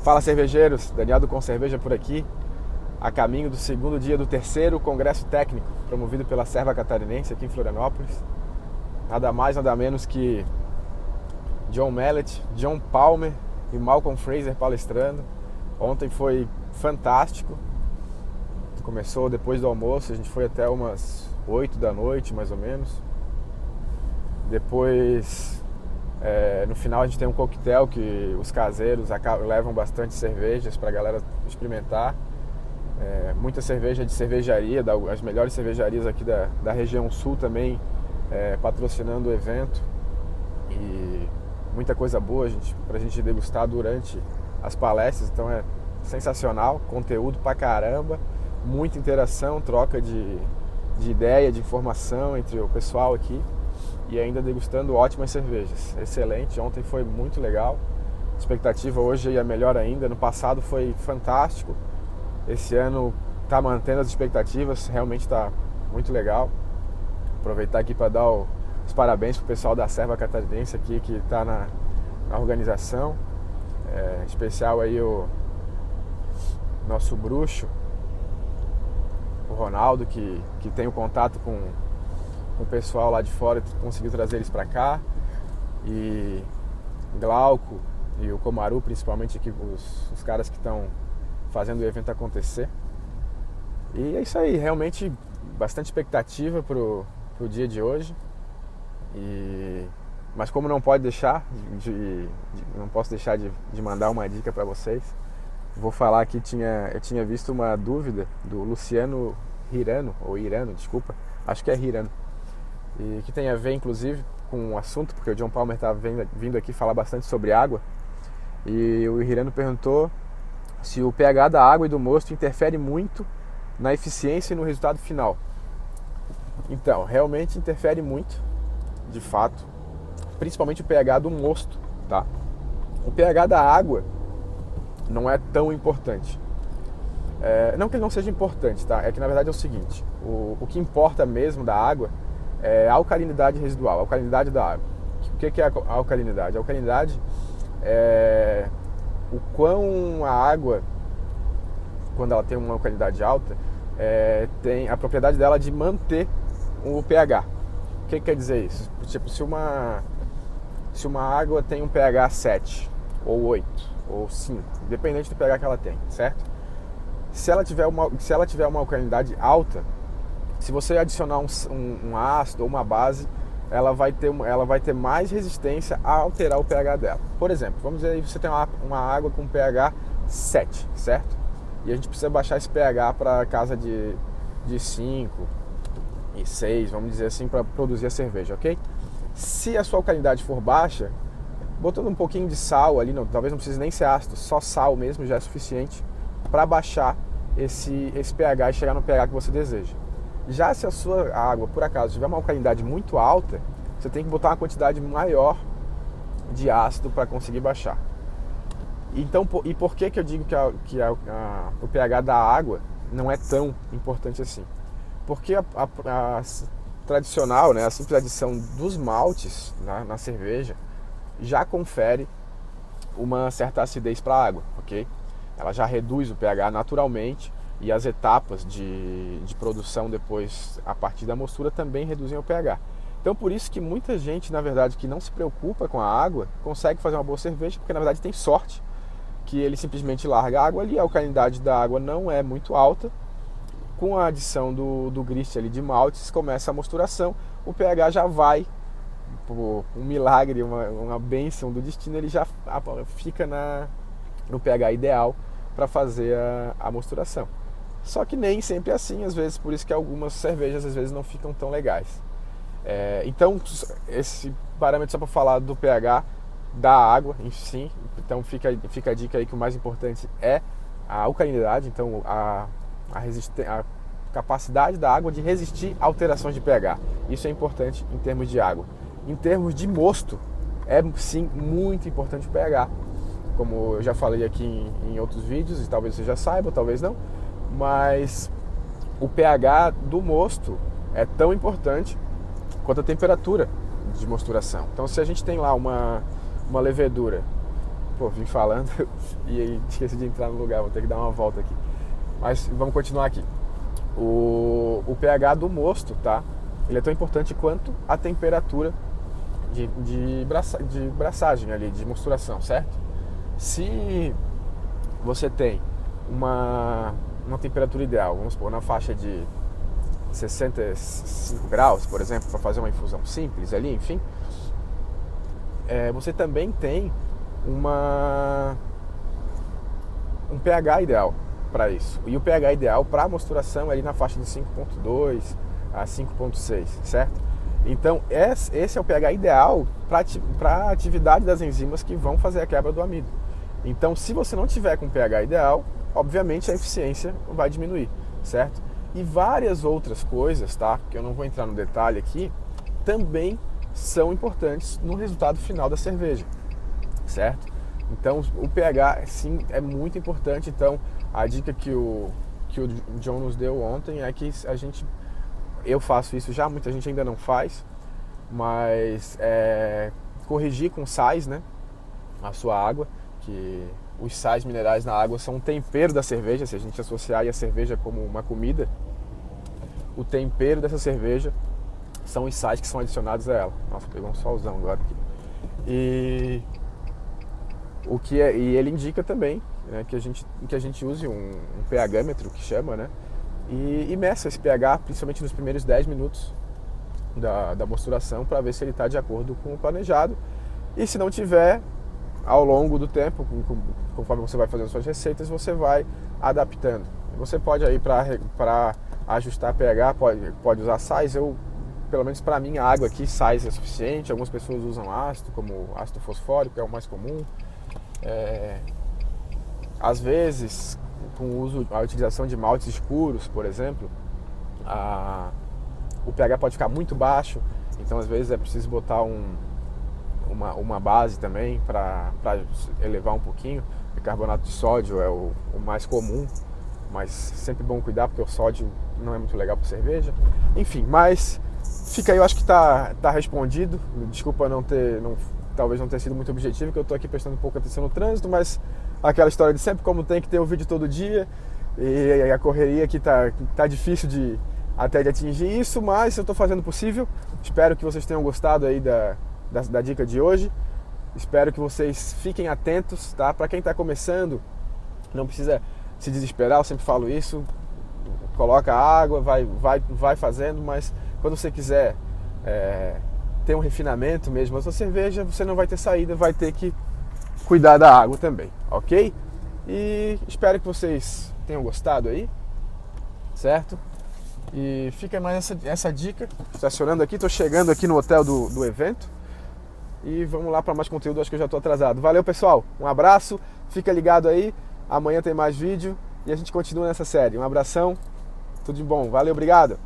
Fala, cervejeiros, Daniel do Com Cerveja por aqui, a caminho do segundo dia do terceiro Congresso Técnico, promovido pela Serva Catarinense aqui em Florianópolis. Nada mais, nada menos que John Mallett, John Palmer e Malcolm Fraser palestrando. Ontem foi fantástico, começou depois do almoço, a gente foi até umas 8 da noite mais ou menos. Depois, no final a gente tem um coquetel que os caseiros levam bastante cervejas para a galera experimentar. Muita cerveja de cervejaria, as melhores cervejarias aqui da região sul também patrocinando o evento. E muita coisa boa pra gente degustar durante as palestras, então é sensacional, conteúdo pra caramba, muita interação, troca de ideia, de informação entre o pessoal aqui e ainda degustando ótimas cervejas. Excelente, ontem foi muito legal, a expectativa hoje é melhor ainda, no passado foi fantástico, esse ano tá mantendo as expectativas, realmente tá muito legal. Aproveitar aqui para dar os parabéns pro pessoal da Serva Catarinense aqui que está na organização, em especial aí o nosso bruxo, o Ronaldo, que tem o contato com o pessoal lá de fora e conseguiu trazer eles para cá, e Glauco e o Comaru, principalmente aqui, os caras que estão fazendo o evento acontecer. E é isso aí, realmente bastante expectativa pro dia de hoje. Mas como não pode deixar não posso deixar de mandar uma dica para vocês, vou falar que eu tinha visto uma dúvida do Luciano Hirano, ou Irano, desculpa, acho que é Hirano, e que tem a ver inclusive com o assunto, porque o John Palmer estava vindo aqui falar bastante sobre água, e o Hirano perguntou se o pH da água e do mosto interfere muito na eficiência e no resultado final. Então, realmente interfere muito, de fato, principalmente o pH do mosto, tá? O pH da água não é tão importante. Não que ele não seja importante, tá? É que na verdade é o seguinte, o que importa mesmo da água é a alcalinidade residual, a alcalinidade da água. O que é a alcalinidade? A alcalinidade é o quão a água, quando ela tem uma alcalinidade alta, tem a propriedade dela de manter o pH. O que quer dizer isso? Tipo, se uma água tem um pH 7, ou 8, ou 5, dependente do pH que ela tem, certo? Se ela tiver uma alcalinidade alta, se você adicionar um ácido ou uma base, ela vai ter mais resistência a alterar o pH dela. Por exemplo, vamos dizer aí, você tem uma água com pH 7, certo? E a gente precisa baixar esse pH para casa de 5 e 6, vamos dizer assim, para produzir a cerveja, ok? Se a sua alcalinidade for baixa, botando um pouquinho de sal ali, talvez não precise nem ser ácido, só sal mesmo já é suficiente para baixar esse pH e chegar no pH que você deseja. Já se a sua água, por acaso, tiver uma alcalinidade muito alta, você tem que botar uma quantidade maior de ácido para conseguir baixar. Então, e por que eu digo que o pH da água não é tão importante assim? Porque a tradicional, né, a simples adição dos maltes na cerveja já confere uma certa acidez para a água, ok? Ela já reduz o pH naturalmente e as etapas de produção depois, a partir da mostura, também reduzem o pH. Então, por isso que muita gente, na verdade, que não se preocupa com a água, consegue fazer uma boa cerveja, porque na verdade tem sorte que ele simplesmente larga a água ali, a alcalinidade da água não é muito alta. Com a adição do grist ali de maltes, começa a mosturação, o pH já vai, por um milagre, uma bênção do destino, ele já fica no pH ideal para fazer a mosturação. Só que nem sempre é assim, às vezes, por isso que algumas cervejas às vezes não ficam tão legais. Então, esse parâmetro só para falar do pH da água em si, então fica a dica aí que o mais importante é a alcalinidade, então a capacidade da água de resistir a alterações de pH. Isso é importante em termos de água. Em termos de mosto, é sim muito importante o pH. Como eu já falei aqui em outros vídeos, e talvez você já saiba, talvez não, mas o pH do mosto é tão importante quanto a temperatura de mosturação. Então, se a gente tem lá uma levedura pô, vim falando e aí esqueci de entrar no lugar, vou ter que dar uma volta aqui. Mas vamos continuar aqui. O pH do mosto, tá? Ele é tão importante quanto a temperatura de braçagem ali, de mosturação, certo? Se você tem uma temperatura ideal, vamos supor, na faixa de 65 graus, por exemplo, para fazer uma infusão simples ali, enfim, você também tem um pH ideal para isso. E o pH ideal para a mosturação é ali na faixa de 5.2 a 5.6, certo? Então, esse é o pH ideal para a atividade das enzimas que vão fazer a quebra do amido. Então, se você não tiver com o pH ideal, obviamente a eficiência vai diminuir, certo? E várias outras coisas, tá? Que eu não vou entrar no detalhe aqui, também são importantes no resultado final da cerveja, certo? Então, o pH, sim, é muito importante. Então, a dica que o John nos deu ontem é que eu faço isso já, muita gente ainda não faz, mas corrigir com sais, né, a sua água, que os sais minerais na água são um tempero da cerveja. Se a gente associar a cerveja como uma comida, o tempero dessa cerveja são os sais que são adicionados a ela. Nossa, pegou um solzão agora aqui. E ele indica também, né, que a gente use um pHmetro, que chama, né, e meça esse pH, principalmente nos primeiros 10 minutos da mosturação, para ver se ele está de acordo com o planejado. E se não tiver, ao longo do tempo, conforme você vai fazendo suas receitas, você vai adaptando. Você pode aí, para ajustar pH, pode usar sais. Pelo menos para mim, a água aqui, sais é suficiente. Algumas pessoas usam ácido, como ácido fosfórico, é o mais comum. Às vezes, com a utilização de maltes escuros, por exemplo, o pH pode ficar muito baixo. Então, às vezes, é preciso botar uma base também para elevar um pouquinho. Bicarbonato de sódio é o mais comum, mas sempre bom cuidar, porque o sódio não é muito legal para cerveja. Enfim, mas fica aí, eu acho que tá respondido. Desculpa talvez não ter sido muito objetivo, que eu tô aqui prestando um pouco atenção no trânsito, mas aquela história de sempre, como tem que ter o vídeo todo dia, e a correria aqui tá difícil até de atingir isso, mas eu tô fazendo o possível. Espero que vocês tenham gostado aí da dica de hoje. Espero que vocês fiquem atentos, tá? Para quem está começando, não precisa se desesperar, eu sempre falo isso. Coloca água, vai fazendo, mas quando você quiser ter um refinamento mesmo na sua cerveja, você não vai ter saída, vai ter que cuidar da água também, ok? E espero que vocês tenham gostado aí, certo? E fica mais essa dica. Estacionando aqui, estou chegando aqui no hotel do evento. E vamos lá para mais conteúdo, acho que eu já estou atrasado. Valeu, pessoal, um abraço, fica ligado aí, amanhã tem mais vídeo e a gente continua nessa série. Um abração, tudo de bom, valeu, obrigado!